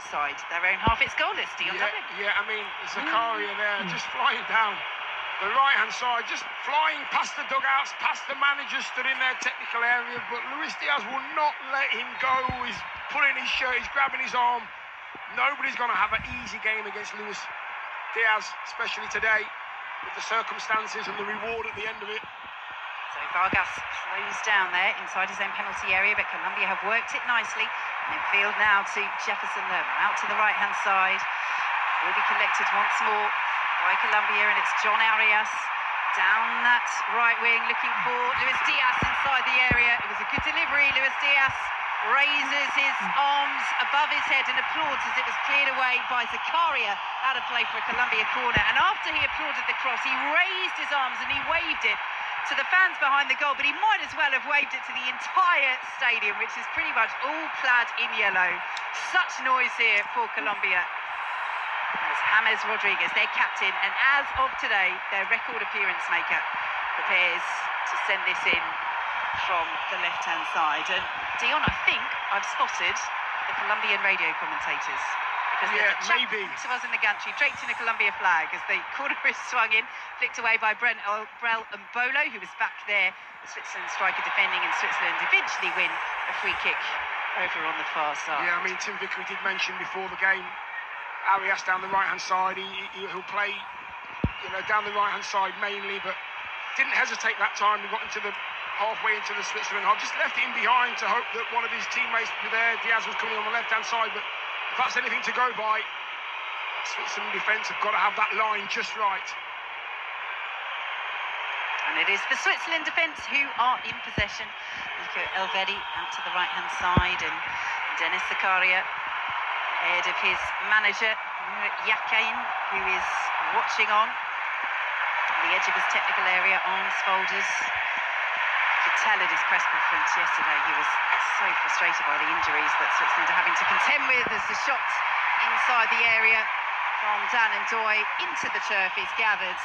outside their own half. It's goalless, Dion. Yeah, I mean, Zakaria there just flying down the right-hand side, just flying past the dugouts, past the managers stood in their technical area, but Luis Diaz will not let him go. He's pulling his shirt, he's grabbing his arm. Nobody's going to have an easy game against Luis Diaz, especially today, with the circumstances and the reward at the end of it. So Vargas closed down there inside his own penalty area, but Colombia have worked it nicely. And in field now to Jefferson Lerma, out to the right-hand side. Will be collected once more by Colombia, and it's John Arias down that right wing, looking for Luis Diaz inside the area. It was a good delivery. Luis Diaz raises his arms above his head and applauds as it was cleared away by Zakaria, out of play for a Colombia corner. And after he applauded the cross, he raised his arms and he waved it to the fans behind the goal, but he might as well have waved it to the entire stadium, which is pretty much all clad in yellow. Such noise here for Colombia. As James Rodriguez, their captain, and as of today, their record appearance maker, prepares to send this in from the left-hand side. And Dion, I think I've spotted the Colombian radio commentators. Because there's a chap to us in the gantry, draped in a Colombia flag, as the corner is swung in, flicked away by Brel and Bolo, who was back there, the Switzerland striker defending, and Switzerland eventually win a free kick over on the far side. Yeah, I mean, Tim Vickery did mention before the game, Arias down the right-hand side, he'll play, down the right-hand side mainly, but didn't hesitate that time. He got into the halfway into the Switzerland half, just left it in behind to hope that one of his teammates would be there. Diaz was coming on the left-hand side, but if that's anything to go by, Switzerland defence have got to have that line just right. And it is the Switzerland defence who are in possession. Nico Elvedi out to the right-hand side, and Dennis Zakaria ahead of his manager, Yakin, who is watching on the edge of his technical area, arms folded. You could tell at his press conference yesterday he was so frustrated by the injuries that Switzerland are having to contend with, as the shot inside the area from Dan Ndoye into the turf is gathered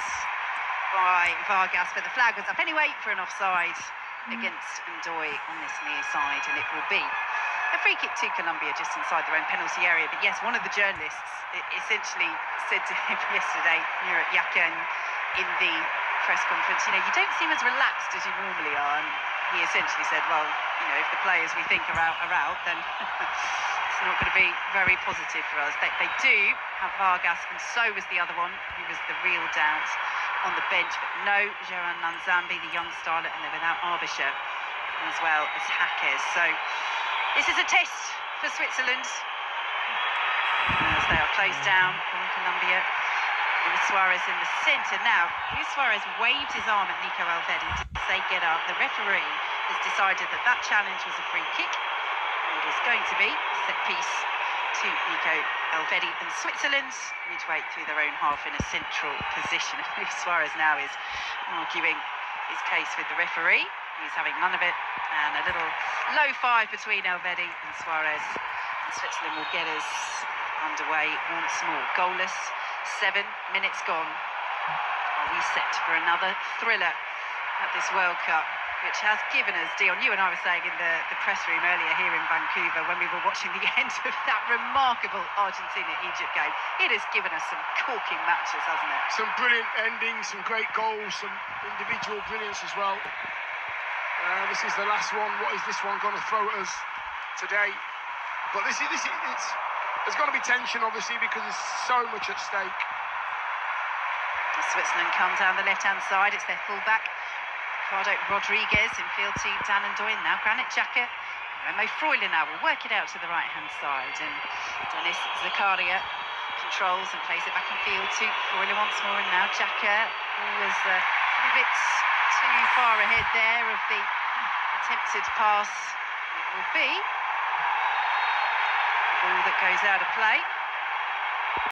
by Vargas, but the flag was up anyway for an offside against Ndoye on this near side, and it will be a free kick to Colombia just inside their own penalty area. But yes, one of the journalists essentially said to him yesterday, Murat Yakin, in the press conference, you don't seem as relaxed as you normally are. And he essentially said, well, if the players we think are out, then it's not going to be very positive for us. They do have Vargas, and so was the other one, who was the real doubt on the bench. But no Joran Nanzambi, the young starlet, and they're without Arbisher as well as Jaquez. So this is a test for Switzerland as they are closed down on Colombia. Luis Suarez in the centre. Now, Luis Suarez waved his arm at Nico Elvedi to say get up. The referee has decided that that challenge was a free kick. And it is going to be a set piece to Nico Elvedi, and Switzerland midway through their own half in a central position. Luis Suarez now is arguing his case with the referee. He's having none of it, and a little low five between Elvedi and Suarez. And Switzerland will get us underway once more. Goalless, 7 minutes gone. Are we set for another thriller at this World Cup, which has given us, Dion, you and I were saying in the press room earlier here in Vancouver when we were watching the end of that remarkable Argentina-Egypt game, it has given us some corking matches, hasn't it? Some brilliant endings, some great goals, some individual brilliance as well. This is the last one. What is this one going to throw at us today? But there's got to be tension, obviously, because there's so much at stake. Switzerland come down the left-hand side. It's their fullback, Ricardo Rodriguez, in field to Dan Ndoye. Now Granit Xhaka. Remo Freuler now will work it out to the right-hand side. And Dennis Zakaria controls and plays it back in field to Freuler once more. And now Xhaka, who was a bit too far ahead there of the attempted pass. It will be the ball that goes out of play.